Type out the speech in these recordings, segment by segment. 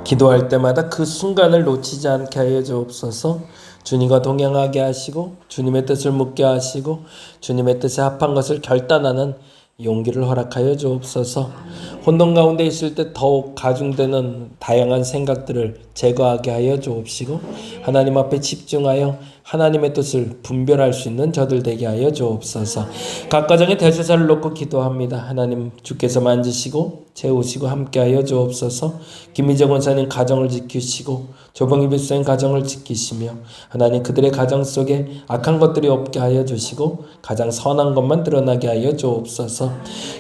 기도할 때마다 그 순간을 놓치지 않게 하여 주옵소서. 주님과 동행하게 하시고 주님의 뜻을 묻게 하시고 주님의 뜻에 합한 것을 결단하는 용기를 허락하여 주옵소서. 혼돈 가운데 있을 때 더욱 가중되는 다양한 생각들을 제거하게 하여 주옵시고 하나님 앞에 집중하여 하나님의 뜻을 분별할 수 있는 저들 되게 하여 주옵소서. 각 가정의 대제사를 놓고 기도합니다. 하나님 주께서 만지시고 채우시고 함께하여 주옵소서. 김미정 원사님 가정을 지키시고 조봉희 빌사님 가정을 지키시며 하나님 그들의 가정 속에 악한 것들이 없게 하여 주시고 가장 선한 것만 드러나게 하여 주옵소서.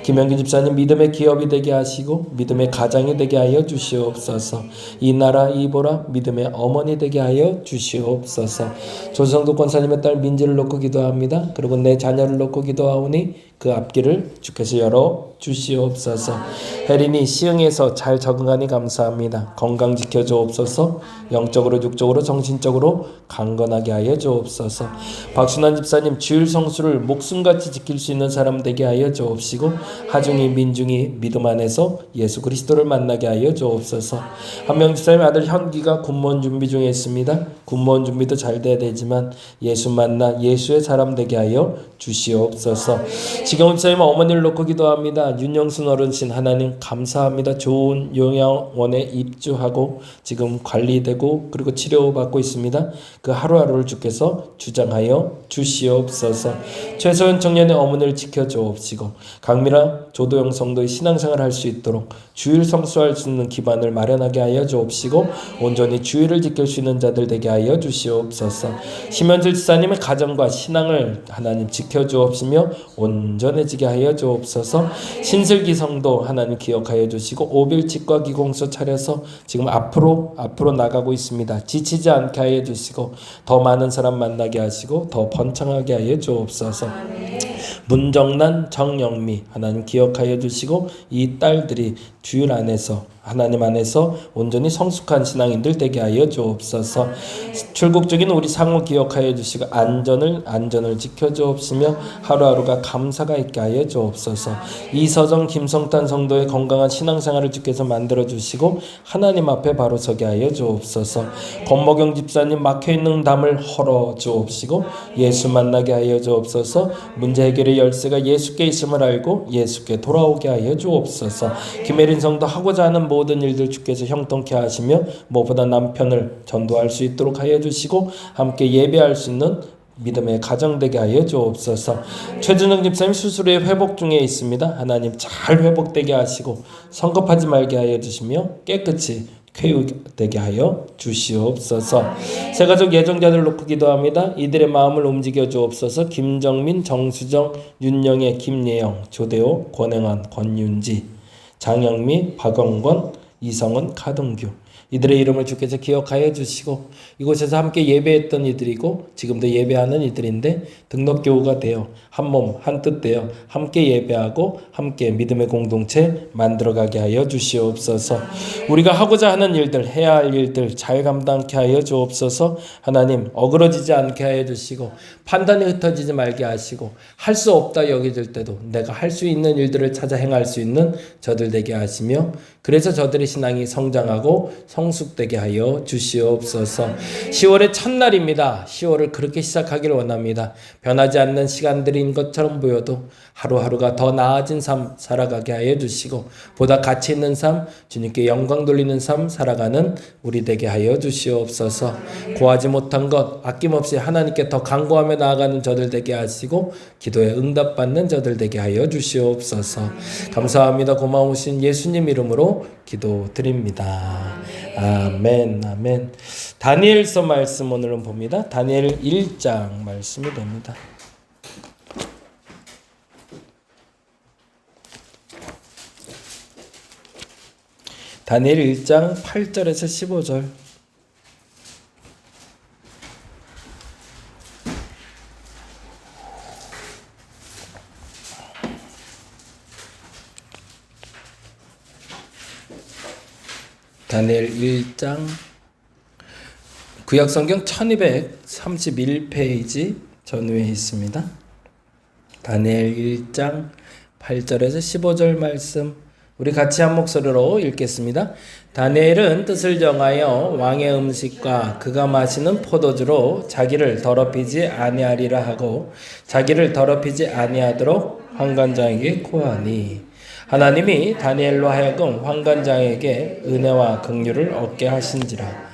김영기 집사님 믿음의 기업이 되게 하시고 믿음의 가장이 되게 하여 주시옵소서. 이 나라 이보라 믿음의 어머니 되게 하여 주시옵소서. 조성도 권사님의 딸 민지를 놓고 기도합니다. 그리고 내 자녀를 놓고 기도하오니 그 앞길을 주께서 열어 주시옵소서. 혜린이 시흥에서 잘 적응하니 감사합니다. 건강 지켜 주옵소서. 영적으로 육적으로 정신적으로 강건하게 하여 주옵소서. 박순환 집사님 주일 성수를 목숨같이 지킬 수 있는 사람 되게 하여 주옵시고 하중이 민중이 믿음 안에서 예수 그리스도를 만나게 하여 주옵소서. 한명 집사님 아들 현기가 군무원 준비 중에 있습니다. 군무원 준비도 잘 돼야 되지만 예수 만나 예수의 사람 되게 하여 주시옵소서. 지금 집사님 어머니를 놓고 기도합니다. 윤영순 어른신 하나님 감사합니다. 좋은 요양원에 입주하고 지금 관리되고 그리고 치료받고 있습니다. 그 하루하루를 주께서 주장하여 주시옵소서. 최소연 청년의 어머니를 지켜주옵시고 강미라 조도영 성도의 신앙생활을 할 수 있도록 주일 성수할 수 있는 기반을 마련하게 하여 주옵시고 온전히 주일을 지킬 수 있는 자들 되게 하여 주시옵소서. 심현질 지사님의 가정과 신앙을 하나님 지켜주옵시며 온전해지게 하여 주옵소서. 신슬기 성도 하나님 기억하여 주시고 오빌치과 기공소 차려서 지금 앞으로 나가고 있습니다. 지치지 않게 하여 주시고 더 많은 사람 만나게 하시고 더 번창하게 하여 주옵소서. 문정란 정영미 하나님 기억하여 주시고 이 딸들이 주일 안에서 하나님 안에서 온전히 성숙한 신앙인들 되게 하여 주옵소서. 출국 중인 우리 상호 기억하여 주시고 안전을 지켜 주옵시며 하루하루가 감사가 있게 하여 주옵소서. 이서정 김성탄 성도의 건강한 신앙생활을 주께서 만들어 주시고 하나님 앞에 바로 서게 하여 주옵소서. 권모경 집사님 막혀있는 담을 헐어 주옵시고 예수 만나게 하여 주옵소서. 문제 해결의 열쇠가 예수께 있음을 알고 예수께 돌아오게 하여 주옵소서. 김혜린 성도 하고자 하는 모든 일들 주께서 형통케 하시며 무엇보다 남편을 전도할 수 있도록 하여 주시고 함께 예배할 수 있는 믿음의 가정 되게 하여 주옵소서. 최준영 집사님 수술 후에 회복 중에 있습니다. 하나님 잘 회복되게 하시고 성급하지 말게 하여 주시며 깨끗이 쾌유되게 하여 주시옵소서. 새가족 예정자들 놓고 기도합니다. 이들의 마음을 움직여 주옵소서. 김정민, 정수정, 윤영애, 김예영, 조대호, 권행환, 권윤지, 장영미, 박영권, 이성은, 카동규 이들의 이름을 주께서 기억하여 주시고 이곳에서 함께 예배했던 이들이고 지금도 예배하는 이들인데 등록교우가 되어 한몸 한뜻 되어 함께 예배하고 함께 믿음의 공동체 만들어가게 하여 주시옵소서. 우리가 하고자 하는 일들 해야 할 일들 잘 감당케 하여 주옵소서. 하나님 어그러지지 않게 하여 주시고 판단이 흩어지지 말게 하시고 할 수 없다 여겨질 때도 내가 할 수 있는 일들을 찾아 행할 수 있는 저들 되게 하시며 그래서 저들의 신앙이 성장하고 성숙되게 하여 주시옵소서. 10월의 첫날입니다. 10월을 그렇게 시작하기를 원합니다. 변하지 않는 시간들인 것처럼 보여도 하루하루가 더 나아진 삶 살아가게 하여 주시고 보다 가치 있는 삶 주님께 영광 돌리는 삶 살아가는 우리 되게 하여 주시옵소서. 구하지 못한 것 아낌없이 하나님께 더 간구하며 나아가는 저들 되게 하시고 기도에 응답받는 저들 되게 하여 주시옵소서. 감사합니다. 고마우신 예수님 이름으로 기도드립니다. 아멘 아멘. 다니엘서 말씀 오늘은 봅니다. 다니엘 1장 말씀이 됩니다. 다니엘 1장 8절에서 15절. 다니엘 1장 구약성경 1231페이지 전후에 있습니다. 다니엘 1장 8절에서 15절 말씀 우리 같이 한 목소리로 읽겠습니다. 다니엘은 뜻을 정하여 왕의 음식과 그가 마시는 포도주로 자기를 더럽히지 아니하리라 하고 자기를 더럽히지 아니하도록 환관장에게 고하니 하나님이 다니엘로 하여금 환관장에게 은혜와 긍휼을 얻게 하신지라.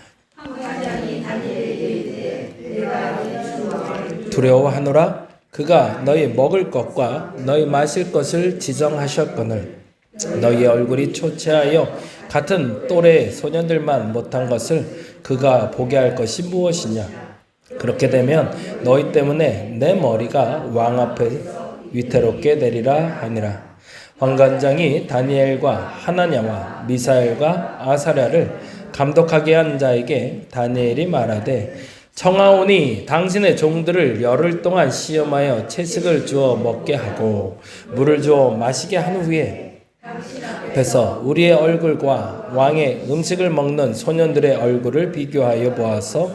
두려워하노라. 그가 너희 먹을 것과 너희 마실 것을 지정하셨거늘 너희의 얼굴이 초췌하여 같은 또래의 소년들만 못한 것을 그가 보게 할 것이 무엇이냐. 그렇게 되면 너희 때문에 내 머리가 왕 앞에 위태롭게 되리라 하니라. 환관장이 다니엘과 하나냐와 미사엘과 아사랴를 감독하게 한 자에게 다니엘이 말하되 청하오니 당신의 종들을 열흘 동안 시험하여 채식을 주어 먹게 하고 물을 주어 마시게 한 후에 앞에서 우리의 얼굴과 왕의 음식을 먹는 소년들의 얼굴을 비교하여 보아서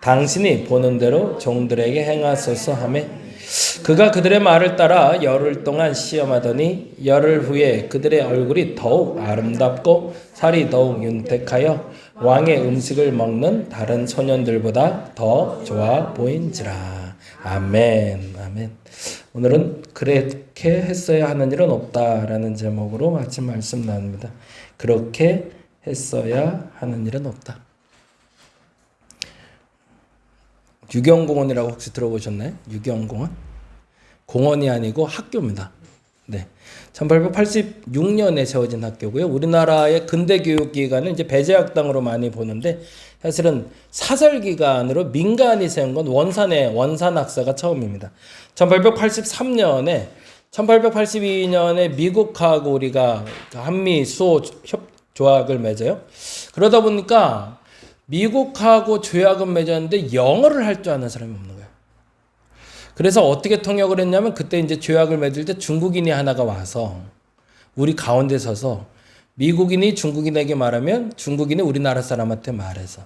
당신이 보는 대로 종들에게 행하소서 하매 그가 그들의 말을 따라 열흘 동안 시험하더니 열흘 후에 그들의 얼굴이 더욱 아름답고 살이 더욱 윤택하여 왕의 음식을 먹는 다른 소년들보다 더 좋아 보인지라. 아멘. 아멘. 오늘은 그렇게 했어야 하는 일은 없다라는 제목으로 마침 말씀 나눕니다. 그렇게 했어야 하는 일은 없다. 유경공원이라고 혹시 들어보셨나요? 유경공원? 공원이 아니고 학교입니다. 네. 1886년에 세워진 학교고요. 우리나라의 근대 교육 기관은 이제 배제학당으로 많이 보는데 사실은 사설 기관으로 민간이 세운 건 원산 학사가 처음입니다. 1882년에 미국하고 우리가 한미 수호 조약을 맺어요. 그러다 보니까 미국하고 조약은 맺었는데 영어를 할 줄 아는 사람이 없는 거예요. 그래서 어떻게 통역을 했냐면 그때 이제 조약을 맺을 때 중국인이 하나가 와서 우리 가운데 서서 미국인이 중국인에게 말하면 중국인이 우리나라 사람한테 말해서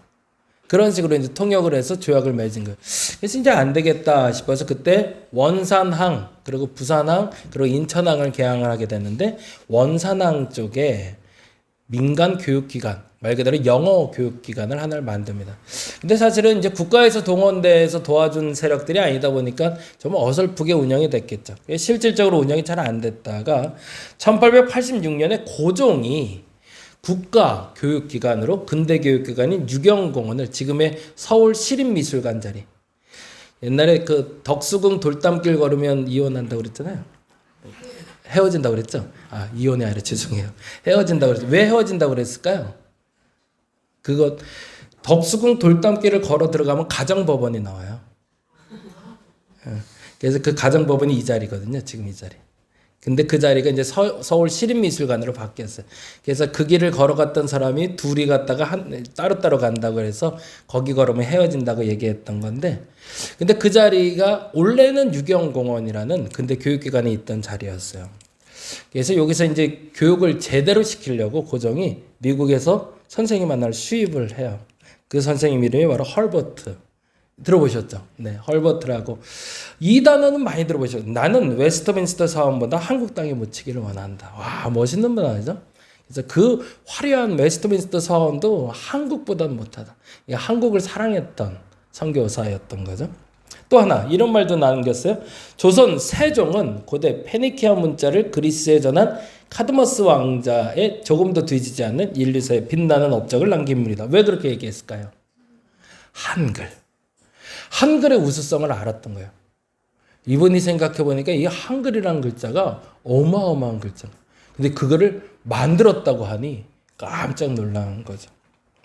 그런 식으로 이제 통역을 해서 조약을 맺은 거예요. 그래서 이제 안 되겠다 싶어서 그때 원산항 그리고 부산항 그리고 인천항을 개항을 하게 됐는데 원산항 쪽에 민간 교육기관 말 그대로 영어 교육기관을 하나를 만듭니다. 근데 사실은 이제 국가에서 동원돼서 도와준 세력들이 아니다 보니까 좀 어설프게 운영이 됐겠죠. 실질적으로 운영이 잘 안 됐다가 1886년에 고종이 국가 교육기관으로 근대 교육기관인 유경공원을 지금의 서울 시립미술관 자리. 옛날에 그 덕수궁 돌담길 걸으면 이혼한다고 그랬잖아요. 헤어진다고 그랬죠? 아, 이혼이 아니라 죄송해요. 헤어진다고 그랬죠. 왜 헤어진다고 그랬을까요? 그거 덕수궁 돌담길을 걸어 들어가면 가정법원이 나와요. 그래서 그 가정법원이 이 자리거든요. 지금 이 자리. 근데 그 자리가 이제 서울 시립미술관으로 바뀌었어요. 그래서 그 길을 걸어갔던 사람이 둘이 갔다가 따로따로 간다고 해서 거기 걸으면 헤어진다고 얘기했던 건데, 근데 그 자리가 원래는 유경공원이라는 근대 교육기관에 있던 자리였어요. 그래서 여기서 이제 교육을 제대로 시키려고 고종이 미국에서 선생님 하나를 수입을 해요. 그 선생님 이름이 바로 헐버트. 들어보셨죠? 네, 헐버트라고. 이 단어는 많이 들어보셨죠? 나는 웨스트민스터 사원보다 한국 땅에 묻히기를 원한다. 와, 멋있는 문화죠? 그래서 그 화려한 웨스트민스터 사원도 한국보다는 못하다. 한국을 사랑했던 선교사였던 거죠. 또 하나 이런 말도 남겼어요. 조선 세종은 고대 페니키아 문자를 그리스에 전한 카드머스 왕자의 조금도 뒤지지 않는 인류사의 빛나는 업적을 남긴 분이다. 왜 그렇게 얘기했을까요? 한글의 우수성을 알았던 거예요. 이분이 생각해보니까 이 한글이라는 글자가 어마어마한 글자. 근데 그거를 만들었다고 하니 깜짝 놀란 거죠.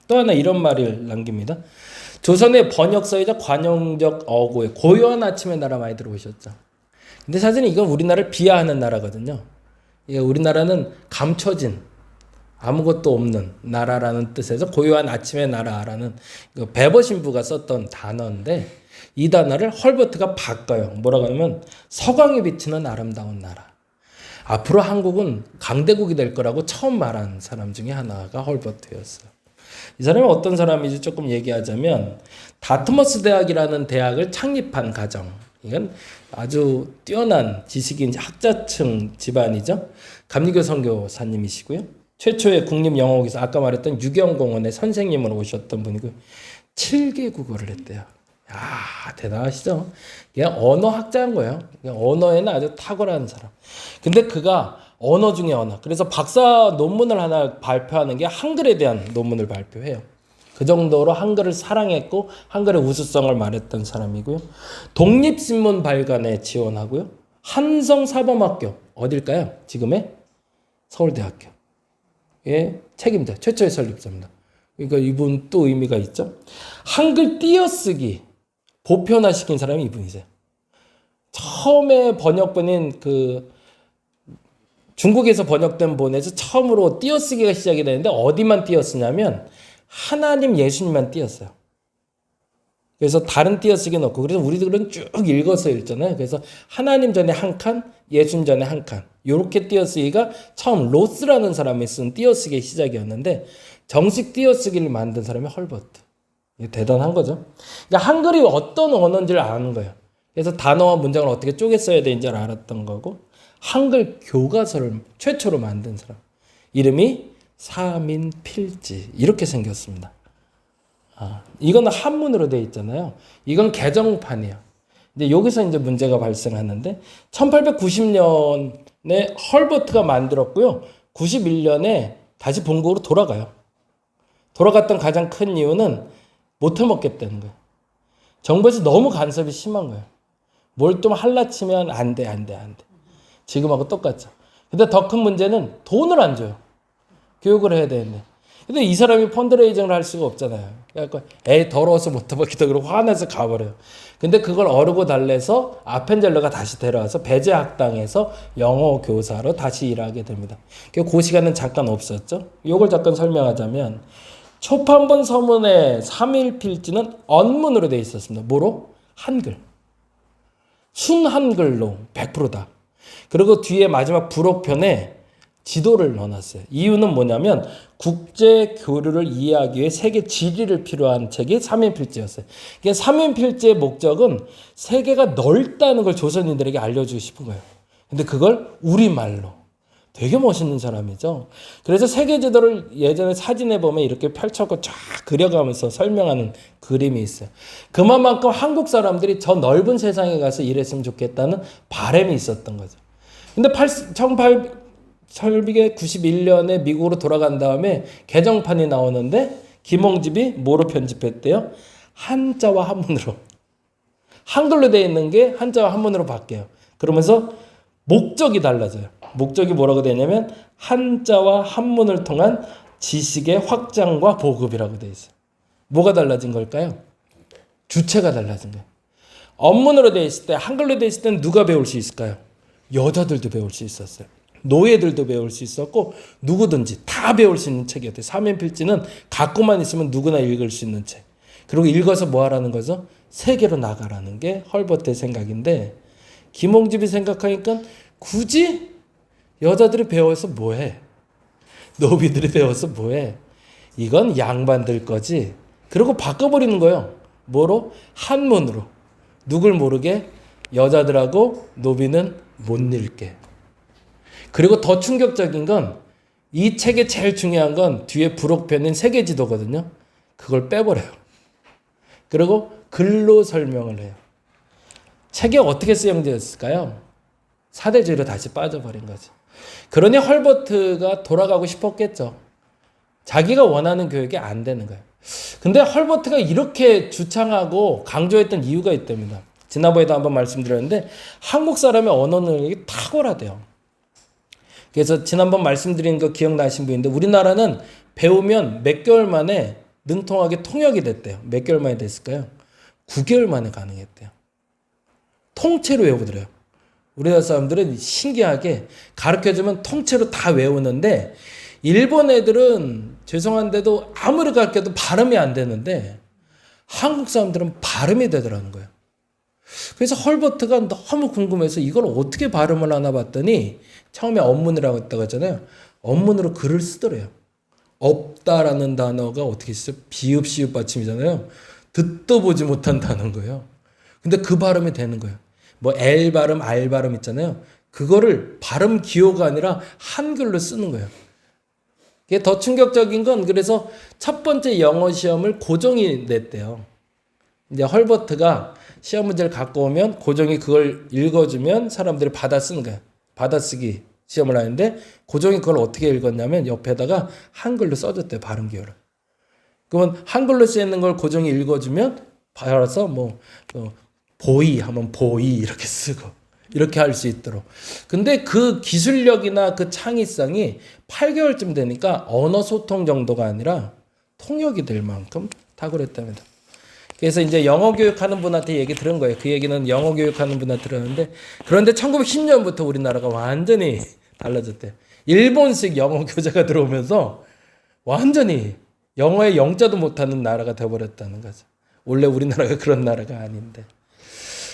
또 하나 이런 말을 남깁니다. 조선의 번역서이자 관용적 어구의 고요한 아침의 나라 많이 들어보셨죠? 근데 사실은 이건 우리나라를 비하하는 나라거든요. 우리나라는 감춰진 아무것도 없는 나라라는 뜻에서 고요한 아침의 나라라는 베버 신부가 썼던 단어인데 이 단어를 헐버트가 바꿔요. 뭐라고 하면 서광이 비치는 아름다운 나라. 앞으로 한국은 강대국이 될 거라고 처음 말한 사람 중에 하나가 헐버트였어요. 이 사람이 어떤 사람인지 조금 얘기하자면 다트머스 대학이라는 대학을 창립한 가정. 이건 아주 뛰어난 지식인 학자층 집안이죠. 감리교 선교사님이시고요. 최초의 국립영어국에서 아까 말했던 유경공원의 선생님으로 오셨던 분이고 7개 국어를 했대요. 야, 대단하시죠? 그냥 언어학자인 거예요. 그냥 언어에는 아주 탁월한 사람. 근데 그가 언어 중에 언어. 그래서 박사 논문을 하나 발표하는 게 한글에 대한 논문을 발표해요. 그 정도로 한글을 사랑했고 한글의 우수성을 말했던 사람이고요. 독립신문 발간에 지원하고요. 한성사범학교 어딜까요? 지금의 서울대학교. 예, 책임자, 최초의 설립자입니다. 그러니까 이분 또 의미가 있죠. 한글 띄어쓰기 보편화시킨 사람이 이분이세요. 처음에 번역본인 중국에서 번역된 본에서 처음으로 띄어쓰기가 시작이 되는데 어디만 띄어쓰냐면 하나님 예수님만 띄었어요. 그래서 다른 띄어쓰기는 없고 그래서 우리들은 쭉 읽어서 읽잖아요. 그래서 하나님 전에 한 칸, 예수님 전에 한 칸. 이렇게 띄어쓰기가 처음 로스라는 사람이 쓴 띄어쓰기의 시작이었는데 정식 띄어쓰기를 만든 사람이 헐버트. 이게 대단한 거죠. 그러니까 한글이 어떤 언어인지를 아는 거예요. 그래서 단어와 문장을 어떻게 쪼개 써야 되는지를 알았던 거고 한글 교과서를 최초로 만든 사람. 이름이 사민필지 이렇게 생겼습니다. 이거는 한문으로 되어 있잖아요. 이건 개정판이에요. 근데 여기서 이제 문제가 발생하는데 1890년에 헐버트가 만들었고요. 91년에 다시 본국으로 돌아가요. 돌아갔던 가장 큰 이유는 못 해먹겠다는 거예요. 정부에서 너무 간섭이 심한 거예요. 뭘 좀 할라치면 안 돼. 지금하고 똑같죠. 근데 더 큰 문제는 돈을 안 줘요. 교육을 해야 되는데. 근데 이 사람이 펀드레이징을 할 수가 없잖아요. 그러니까 에이 더러워서 못 해먹겠다 그러고 화내서 가버려요. 근데 그걸 어르고 달래서 아펜젤러가 다시 데려와서 배제학당에서 영어 교사로 다시 일하게 됩니다. 그 시간은 잠깐 없었죠. 이걸 잠깐 설명하자면 초판본 서문의 3.1필지는 언문으로 되어 있었습니다. 뭐로? 한글. 순한글로 100%다. 그리고 뒤에 마지막 부록편에 지도를 넣어놨어요. 이유는 뭐냐면 국제 교류를 이해하기 위해 세계 지리를 필요한 책이 3.1필지였어요. 그러니까 3.1필지의 목적은 세계가 넓다는 걸 조선인들에게 알려주고 싶은 거예요. 근데 그걸 우리말로. 되게 멋있는 사람이죠. 그래서 세계 지도를 예전에 사진에 보면 이렇게 펼쳐고 쫙 그려가면서 설명하는 그림이 있어요. 그만큼 한국 사람들이 저 넓은 세상에 가서 일했으면 좋겠다는 바람이 있었던 거죠. 근데 1891년에 미국으로 돌아간 다음에 개정판이 나오는데 김홍집이 뭐로 편집했대요? 한자와 한문으로. 한글로 되어 있는 게 한자와 한문으로 바뀌어요. 그러면서 목적이 달라져요. 목적이 뭐라고 되냐면 한자와 한문을 통한 지식의 확장과 보급이라고 되어 있어요. 뭐가 달라진 걸까요? 주체가 달라진 거예요. 언문으로 되어 있을 때, 한글로 되어 있을 때는 누가 배울 수 있을까요? 여자들도 배울 수 있었어요. 노예들도 배울 수 있었고 누구든지 다 배울 수 있는 책이었대요. 사면필지는 갖고만 있으면 누구나 읽을 수 있는 책. 그리고 읽어서 뭐 하라는 거죠? 세계로 나가라는 게 헐버트의 생각인데 김홍집이 생각하니까 굳이 여자들이 배워서 뭐해? 노비들이 배워서 뭐해? 이건 양반들 거지. 그리고 바꿔버리는 거예요. 뭐로? 한문으로. 누굴 모르게? 여자들하고 노비는 못 읽게. 그리고 더 충격적인 건 이 책의 제일 중요한 건 뒤에 부록편인 세계지도거든요. 그걸 빼버려요. 그리고 글로 설명을 해요. 책이 어떻게 수용되었을까요? 사대주의로 다시 빠져버린 거죠. 그러니 헐버트가 돌아가고 싶었겠죠. 자기가 원하는 교육이 안 되는 거예요. 근데 헐버트가 이렇게 주창하고 강조했던 이유가 있답니다. 지난번에도 한번 말씀드렸는데 한국 사람의 언어 능력이 탁월하대요. 그래서 지난번 말씀드린 거 기억나신 분인데 우리나라는 배우면 몇 개월 만에 능통하게 통역이 됐대요. 몇 개월 만에 됐을까요? 9개월 만에 가능했대요. 통째로 외우더래요. 우리나라 사람들은 신기하게 가르쳐주면 통째로 다 외우는데 일본 애들은 죄송한데도 아무리 가르쳐도 발음이 안 되는데 한국 사람들은 발음이 되더라는 거예요. 그래서 헐버트가 너무 궁금해서 이걸 어떻게 발음을 하나 봤더니 처음에 언문이라고 했다고 했잖아요. 언문으로 글을 쓰더래요. 없다라는 단어가 어떻게 있어요? 비읍, 시읍 받침이잖아요. 듣도 보지 못한 단어인 거예요. 근데 그 발음이 되는 거예요. 뭐 L 발음, R 발음 있잖아요. 그거를 발음 기호가 아니라 한글로 쓰는 거예요. 이게 더 충격적인 건 그래서 첫 번째 영어 시험을 고종이 냈대요. 이제 헐버트가 시험 문제를 갖고 오면 고종이 그걸 읽어주면 사람들이 받아 쓰는 거예요. 받아쓰기 시험을 하는데 고종이 그걸 어떻게 읽었냐면 옆에다가 한글로 써줬대요. 발음 기호를. 그러면 한글로 쓰여있는 걸 고종이 읽어주면 받아서 보이 하면 보이 이렇게 쓰고 이렇게 할 수 있도록. 근데 그 기술력이나 그 창의성이 8개월쯤 되니까 언어 소통 정도가 아니라 통역이 될 만큼 탁월했답니다. 그래서 이제 영어 교육하는 분한테 얘기 들은 거예요. 그 얘기는 영어 교육하는 분한테 들었는데, 그런데 1910년부터 우리나라가 완전히 달라졌대요. 일본식 영어 교재가 들어오면서 완전히 영어의 영자도 못하는 나라가 되어버렸다는 거죠. 원래 우리나라가 그런 나라가 아닌데.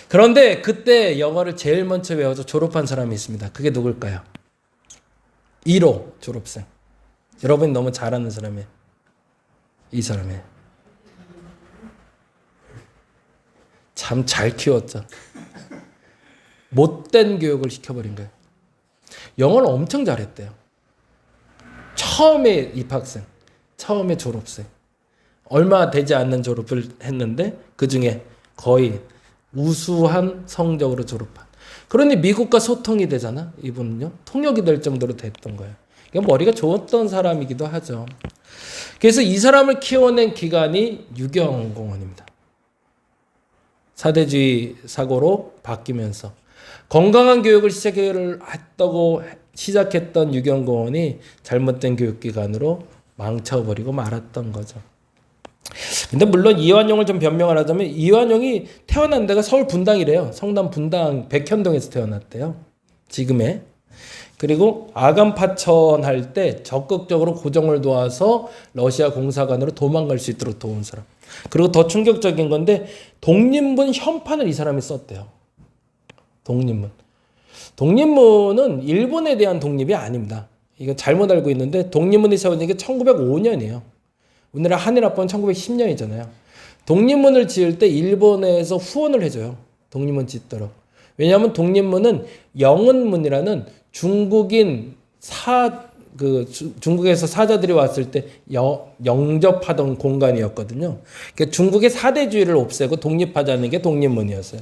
그런데 그때 영어를 제일 먼저 외워서 졸업한 사람이 있습니다. 그게 누굴까요? 1호 졸업생. 여러분이 너무 잘 아는 사람이에요. 이 사람이에요. 참 잘 키웠죠. 못된 교육을 시켜버린 거예요. 영어를 엄청 잘했대요. 처음에 입학생, 처음에 졸업생. 얼마 되지 않는 졸업을 했는데 그중에 거의 우수한 성적으로 졸업한. 그러니 미국과 소통이 되잖아. 이분은요. 통역이 될 정도로 됐던 거예요. 그러니까 머리가 좋았던 사람이기도 하죠. 그래서 이 사람을 키워낸 기관이 유경공원입니다. 사대주의 사고로 바뀌면서 건강한 교육을 시작했던 유경공원이 잘못된 교육기관으로 망쳐버리고 말았던 거죠. 근데 물론 이완용을 좀 변명을 하자면 이완용이 태어난 데가 서울 분당이래요. 성남 분당 백현동에서 태어났대요. 지금의. 그리고 아간 파천할 때 적극적으로 고종을 도와서 러시아 공사관으로 도망갈 수 있도록 도운 사람. 그리고 더 충격적인 건데 독립문 현판을 이 사람이 썼대요. 독립문. 독립문은 일본에 대한 독립이 아닙니다. 이거 잘못 알고 있는데 독립문이 세워진 게 1905년이에요. 우리나라 한일합법은 1910년이잖아요. 독립문을 지을 때 일본에서 후원을 해줘요. 독립문 짓도록. 왜냐하면 독립문은 영은문이라는 중국인 중국에서 사자들이 왔을 때 영접하던 공간이었거든요. 그러니까 중국의 사대주의를 없애고 독립하자는 게 독립문이었어요.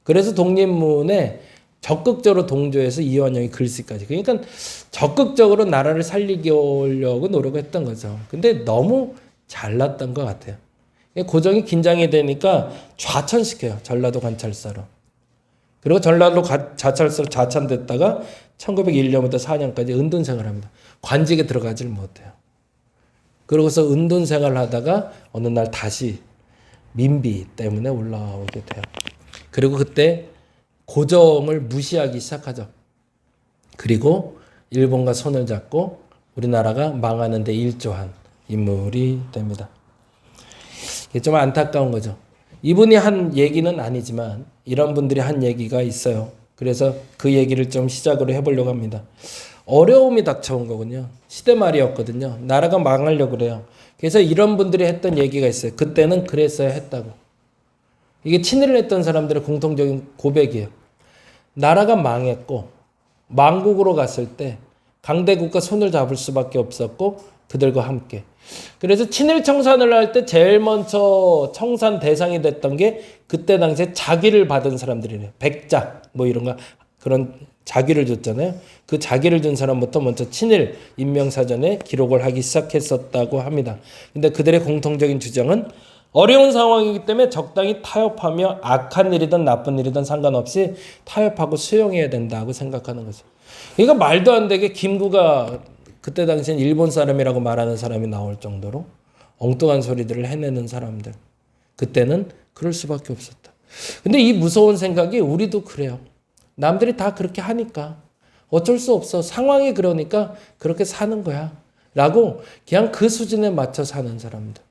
그래서 독립문에 적극적으로 동조해서 이완용이 글씨까지. 그러니까 적극적으로 나라를 살리려고 노력했던 거죠. 근데 너무 잘났던 것 같아요. 고종이 긴장이 되니까 좌천시켜요. 전라도 관찰사로. 그리고 전라도 자찰사로 좌천됐다가 1901년부터 4년까지 은둔생활을 합니다. 관직에 들어가질 못해요. 그러고서 은둔생활을 하다가 어느 날 다시 민비 때문에 올라오게 돼요. 그리고 그때 고종을 무시하기 시작하죠. 그리고 일본과 손을 잡고 우리나라가 망하는 데 일조한 인물이 됩니다. 이게 좀 안타까운 거죠. 이분이 한 얘기는 아니지만 이런 분들이 한 얘기가 있어요. 그래서 그 얘기를 좀 시작으로 해보려고 합니다. 어려움이 닥쳐온 거군요. 시대말이었거든요. 나라가 망하려고 그래요. 그래서 이런 분들이 했던 얘기가 있어요. 그때는 그랬어야 했다고. 이게 친일을 했던 사람들의 공통적인 고백이에요. 나라가 망했고 망국으로 갔을 때 강대국과 손을 잡을 수밖에 없었고 그들과 함께. 그래서 친일 청산을 할 때 제일 먼저 청산 대상이 됐던 게 그때 당시에 자기를 받은 사람들이래요. 백작 뭐 이런 거 그런 자기를 줬잖아요. 그 자기를 준 사람부터 먼저 친일 인명사전에 기록을 하기 시작했었다고 합니다. 근데 그들의 공통적인 주장은 어려운 상황이기 때문에 적당히 타협하며 악한 일이든 나쁜 일이든 상관없이 타협하고 수용해야 된다고 생각하는 거죠. 그러니까 말도 안 되게 김구가 그때 당시엔 일본 사람이라고 말하는 사람이 나올 정도로 엉뚱한 소리들을 해내는 사람들. 그때는 그럴 수밖에 없었다. 근데 이 무서운 생각이 우리도 그래요. 남들이 다 그렇게 하니까 어쩔 수 없어. 상황이 그러니까 그렇게 사는 거야. 라고 그냥 그 수준에 맞춰 사는 사람들.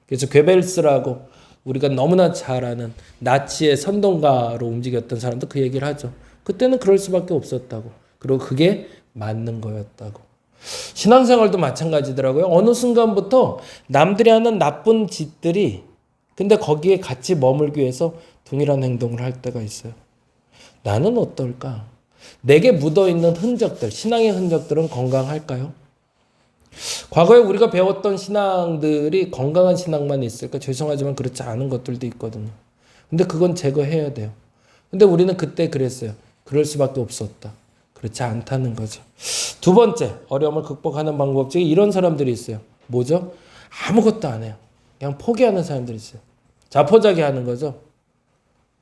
그래서 괴벨스라고 우리가 너무나 잘 아는 나치의 선동가로 움직였던 사람도 그 얘기를 하죠. 그때는 그럴 수밖에 없었다고. 그리고 그게 맞는 거였다고. 신앙생활도 마찬가지더라고요. 어느 순간부터 남들이 하는 나쁜 짓들이 근데 거기에 같이 머물기 위해서 동일한 행동을 할 때가 있어요. 나는 어떨까? 내게 묻어있는 흔적들, 신앙의 흔적들은 건강할까요? 과거에 우리가 배웠던 신앙들이 건강한 신앙만 있을까? 죄송하지만 그렇지 않은 것들도 있거든요. 근데 그건 제거해야 돼요. 근데 우리는 그때 그랬어요. 그럴 수밖에 없었다. 그렇지 않다는 거죠. 두 번째, 어려움을 극복하는 방법 중에 이런 사람들이 있어요. 뭐죠? 아무것도 안 해요. 그냥 포기하는 사람들이 있어요. 자포자기 하는 거죠.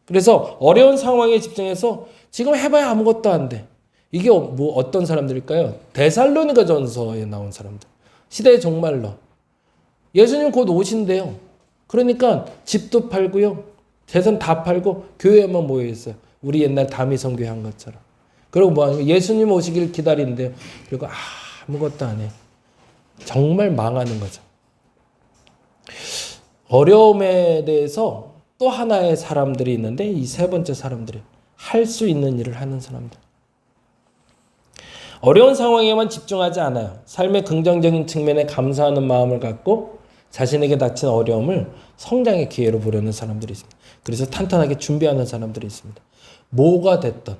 그래서 어려운 상황에 집중해서 지금 해봐야 아무것도 안 돼. 이게 뭐 어떤 사람들일까요? 데살로니가 전서에 나온 사람들. 시대의 종말로. 예수님 곧 오신대요. 그러니까 집도 팔고요. 재산 다 팔고 교회에만 모여 있어요. 우리 옛날 다미성교회 한 것처럼. 그리고 뭐 하는 거예요? 예수님 오시길 기다린대요. 그리고 아무것도 안 해. 정말 망하는 거죠. 어려움에 대해서 또 하나의 사람들이 있는데 이 세 번째 사람들이 할 수 있는 일을 하는 사람들. 어려운 상황에만 집중하지 않아요. 삶의 긍정적인 측면에 감사하는 마음을 갖고 자신에게 닥친 어려움을 성장의 기회로 보려는 사람들이 있습니다. 그래서 탄탄하게 준비하는 사람들이 있습니다. 뭐가 됐든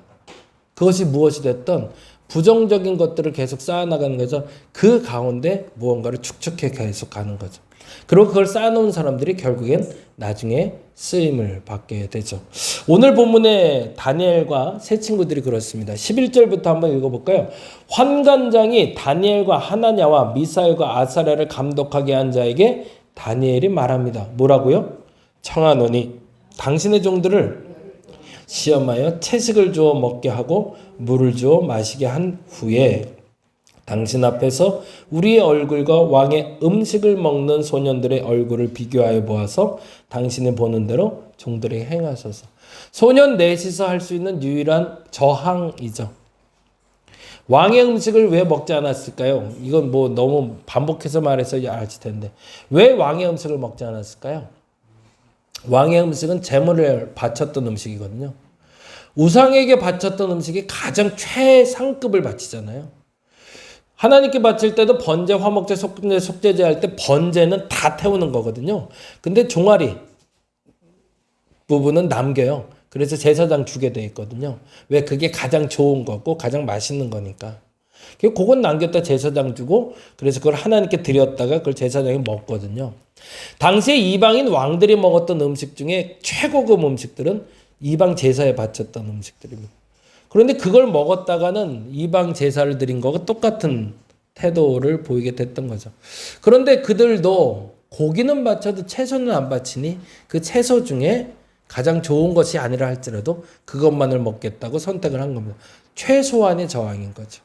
그것이 무엇이 됐든 부정적인 것들을 계속 쌓아나가는 거죠. 그 가운데 무언가를 축적해 계속 가는 거죠. 그리고 그걸 쌓아놓은 사람들이 결국엔 나중에 쓰임을 받게 되죠. 오늘 본문의 다니엘과 세 친구들이 그렇습니다. 11절부터 한번 읽어볼까요? 환관장이 다니엘과 하나냐와 미사엘과 아사랴를 감독하게 한 자에게 다니엘이 말합니다. 뭐라고요? 청하노니 당신의 종들을 시험하여 채식을 주어 먹게 하고 물을 주어 마시게 한 후에 당신 앞에서 우리의 얼굴과 왕의 음식을 먹는 소년들의 얼굴을 비교하여 보아서 당신이 보는 대로 종들에게 행하소서. 소년 넷이서 할 수 있는 유일한 저항이죠. 왕의 음식을 왜 먹지 않았을까요? 이건 뭐 너무 반복해서 말해서 아실 텐데 왜 왕의 음식을 먹지 않았을까요? 왕의 음식은 제물을 바쳤던 음식이거든요. 우상에게 바쳤던 음식이 가장 최상급을 바치잖아요. 하나님께 바칠 때도 번제, 화목제, 속죄제 할 때 번제는 다 태우는 거거든요. 근데 종아리 부분은 남겨요. 그래서 제사장 주게 돼 있거든요. 왜? 그게 가장 좋은 거고 가장 맛있는 거니까. 그건 남겼다 제사장 주고 그래서 그걸 하나님께 드렸다가 그걸 제사장이 먹거든요. 당시에 이방인 왕들이 먹었던 음식 중에 최고급 음식들은 이방 제사에 바쳤던 음식들입니다. 그런데 그걸 먹었다가는 이방 제사를 드린 거가 똑같은 태도를 보이게 됐던 거죠. 그런데 그들도 고기는 바쳐도 채소는 안 바치니 그 채소 중에 가장 좋은 것이 아니라 할지라도 그것만을 먹겠다고 선택을 한 겁니다. 최소한의 저항인 거죠.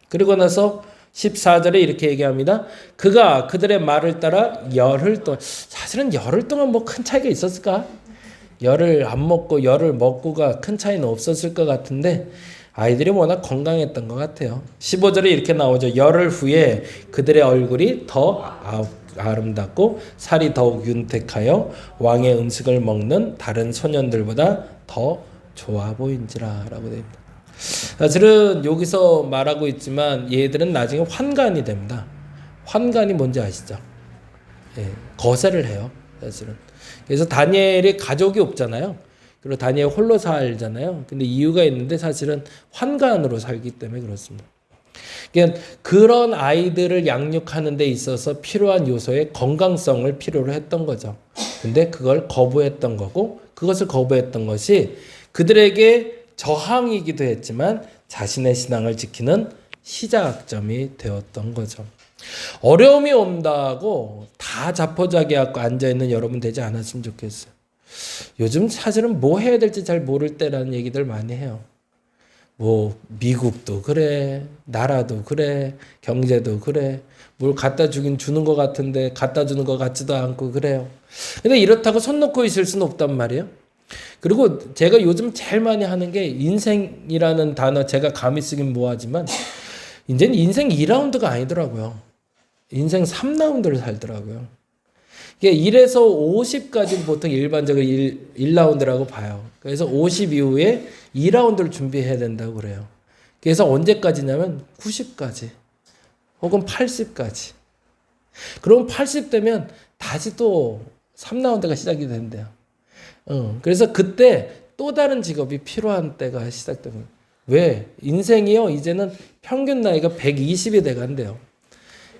그리고 나서 14절에 이렇게 얘기합니다. 그가 그들의 말을 따라 열흘 동안, 사실은 열흘 동안 뭐 큰 차이가 있었을까? 열을 안 먹고 열을 먹고가 큰 차이는 없었을 것 같은데 아이들이 워낙 건강했던 것 같아요. 15절에 이렇게 나오죠. 열흘 후에 그들의 얼굴이 더 아름답고 살이 더욱 윤택하여 왕의 음식을 먹는 다른 소년들보다 더 좋아 보인지라 라고 되어 있다. 사실은 여기서 말하고 있지만 얘들은 나중에 환관이 됩니다. 환관이 뭔지 아시죠? 예, 거세를 해요. 사실은. 그래서 다니엘이 가족이 없잖아요. 그리고 다니엘 홀로 살잖아요. 근데 이유가 있는데 사실은 환관으로 살기 때문에 그렇습니다. 그러니까 그런 아이들을 양육하는 데 있어서 필요한 요소의 건강성을 필요로 했던 거죠. 근데 그걸 거부했던 거고 그것을 거부했던 것이 그들에게 저항이기도 했지만 자신의 신앙을 지키는 시작점이 되었던 거죠. 어려움이 온다고 다 자포자기하고 앉아있는 여러분 되지 않았으면 좋겠어요. 요즘 사실은 뭐 해야 될지 잘 모를 때라는 얘기들 많이 해요. 뭐 미국도 그래, 나라도 그래, 경제도 그래, 뭘 갖다 주긴 주는 것 같은데 갖다 주는 것 같지도 않고 그래요. 근데 이렇다고 손 놓고 있을 수는 없단 말이에요. 그리고 제가 요즘 제일 많이 하는 게 인생이라는 단어, 제가 감히 쓰긴 뭐하지만 이제는 인생 2라운드가 아니더라고요. 인생 3라운드를 살더라고요. 이게 1에서 50까지 보통 일반적으로 1라운드라고 봐요. 그래서 50 이후에 2라운드를 준비해야 된다고 그래요. 그래서 언제까지냐면 90까지 혹은 80까지. 그럼 80 되면 다시 또 3라운드가 시작이 된대요. 그래서 그때 또 다른 직업이 필요한 때가 시작된 거예요. 왜? 인생이요, 이제는 평균 나이가 120이 돼간대요.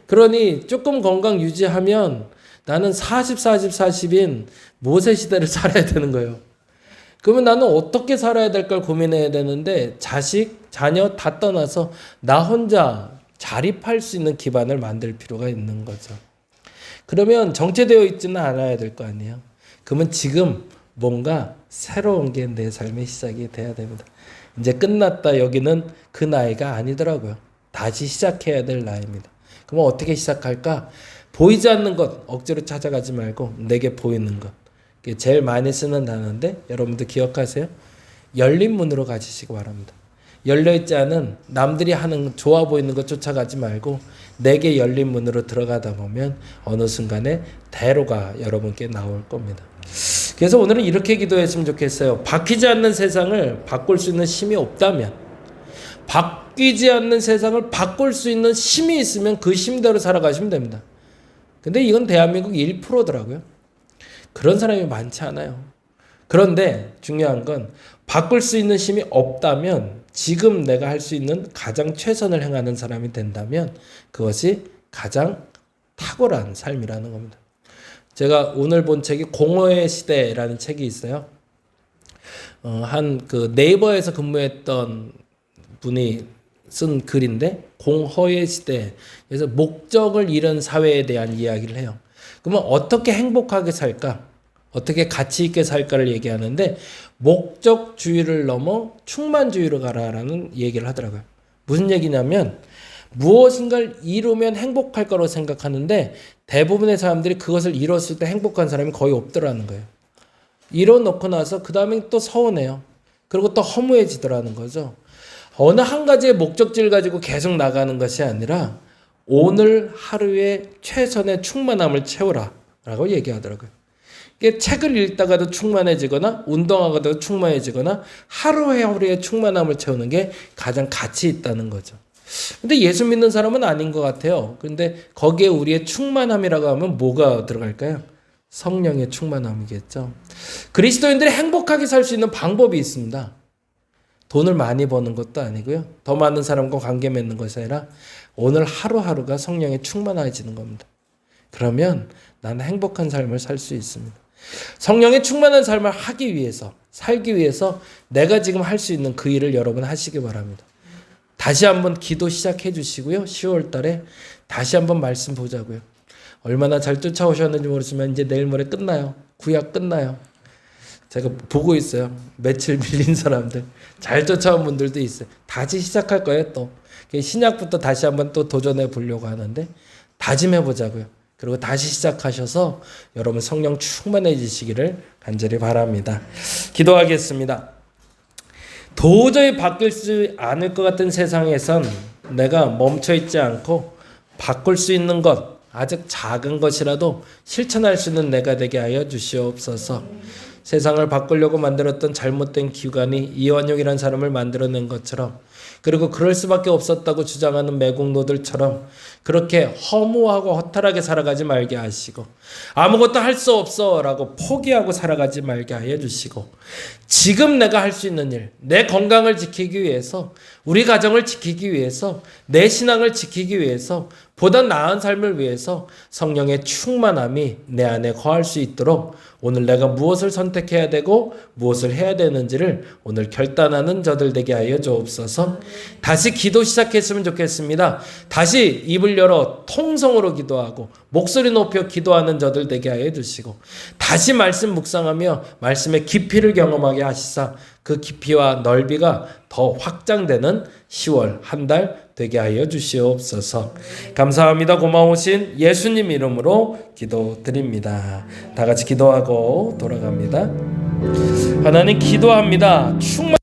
그러니 조금 건강 유지하면 나는 40인 모세 시대를 살아야 되는 거예요. 그러면 나는 어떻게 살아야 될까 고민해야 되는데, 자식, 자녀 다 떠나서 나 혼자 자립할 수 있는 기반을 만들 필요가 있는 거죠. 그러면 정체되어 있지는 않아야 될 거 아니에요. 그러면 지금 뭔가 새로운 게 내 삶의 시작이 돼야 됩니다. 이제 끝났다, 여기는 그 나이가 아니더라고요. 다시 시작해야 될 나이입니다. 그럼 어떻게 시작할까? 보이지 않는 것 억지로 찾아가지 말고 내게 보이는 것. 제일 많이 쓰는 단어인데 여러분들 기억하세요? 열린 문으로 가지시기 바랍니다. 열려있지 않은 남들이 하는 좋아 보이는 것 쫓아가지 말고 내게 열린 문으로 들어가다 보면 어느 순간에 대로가 여러분께 나올 겁니다. 그래서 오늘은 이렇게 기도했으면 좋겠어요. 바뀌지 않는 세상을 바꿀 수 있는 힘이 없다면, 바뀌지 않는 세상을 바꿀 수 있는 힘이 있으면 그 힘대로 살아가시면 됩니다. 근데 이건 대한민국 1%더라고요. 그런 사람이 많지 않아요. 그런데 중요한 건 바꿀 수 있는 힘이 없다면 지금 내가 할 수 있는 가장 최선을 행하는 사람이 된다면 그것이 가장 탁월한 삶이라는 겁니다. 제가 오늘 본 책이 공허의 시대라는 책이 있어요. 한 그 네이버에서 근무했던 분이 쓴 글인데, 공허의 시대. 그래서 목적을 잃은 사회에 대한 이야기를 해요. 그러면 어떻게 행복하게 살까? 어떻게 가치 있게 살까를 얘기하는데, 목적주의를 넘어 충만주의로 가라라는 얘기를 하더라고요. 무슨 얘기냐면 무엇인가를 이루면 행복할 거라고 생각하는데 대부분의 사람들이 그것을 이뤘을 때 행복한 사람이 거의 없더라는 거예요. 이뤄놓고 나서 그 다음에 또 서운해요. 그리고 또 허무해지더라는 거죠. 어느 한 가지의 목적지를 가지고 계속 나가는 것이 아니라 오늘 하루의 최선의 충만함을 채우라 라고 얘기하더라고요. 이게 책을 읽다가도 충만해지거나 운동하다가도 충만해지거나 하루하루의 충만함을 채우는 게 가장 가치 있다는 거죠. 근데 예수 믿는 사람은 아닌 것 같아요. 근데 거기에 우리의 충만함이라고 하면 뭐가 들어갈까요? 성령의 충만함이겠죠. 그리스도인들이 행복하게 살 수 있는 방법이 있습니다. 돈을 많이 버는 것도 아니고요. 더 많은 사람과 관계 맺는 것이 아니라 오늘 하루하루가 성령에 충만해지는 겁니다. 그러면 나는 행복한 삶을 살 수 있습니다. 성령의 충만한 삶을 하기 위해서, 살기 위해서 내가 지금 할 수 있는 그 일을 여러분 하시기 바랍니다. 다시 한번 기도 시작해 주시고요. 10월 달에 다시 한번 말씀 보자고요. 얼마나 잘 쫓아오셨는지 모르지만 이제 내일 모레 끝나요. 구약 끝나요. 제가 보고 있어요. 며칠 밀린 사람들. 잘 쫓아온 분들도 있어요. 다시 시작할 거예요, 또. 신약부터 다시 한번 또 도전해 보려고 하는데 다짐해 보자고요. 그리고 다시 시작하셔서 여러분 성령 충만해지시기를 간절히 바랍니다. 기도하겠습니다. 도저히 바뀔 수 않을 것 같은 세상에선 내가 멈춰있지 않고 바꿀 수 있는 것, 아직 작은 것이라도 실천할 수 있는 내가 되게 하여 주시옵소서. 세상을 바꾸려고 만들었던 잘못된 기관이 이완용이라는 사람을 만들어낸 것처럼, 그리고 그럴 수밖에 없었다고 주장하는 매국노들처럼 그렇게 허무하고 허탈하게 살아가지 말게 하시고, 아무것도 할 수 없어 라고 포기하고 살아가지 말게 하여 주시고, 지금 내가 할 수 있는 일, 내 건강을 지키기 위해서, 우리 가정을 지키기 위해서, 내 신앙을 지키기 위해서, 보다 나은 삶을 위해서 성령의 충만함이 내 안에 거할 수 있도록 오늘 내가 무엇을 선택해야 되고 무엇을 해야 되는지를 오늘 결단하는 저들 되게 하여 주옵소서. 다시 기도 시작했으면 좋겠습니다. 다시 입을 열어 통성으로 기도하고 목소리 높여 기도하는 저들 되게 하여 주시고, 다시 말씀 묵상하며 말씀의 깊이를 경험하게 하시사 그 깊이와 넓이가 더 확장되는 10월 한 달 되게 하여 주시옵소서. 감사합니다. 고마우신 예수님 이름으로 기도드립니다. 다 같이 기도하고 돌아갑니다. 하나님, 기도합니다. 충만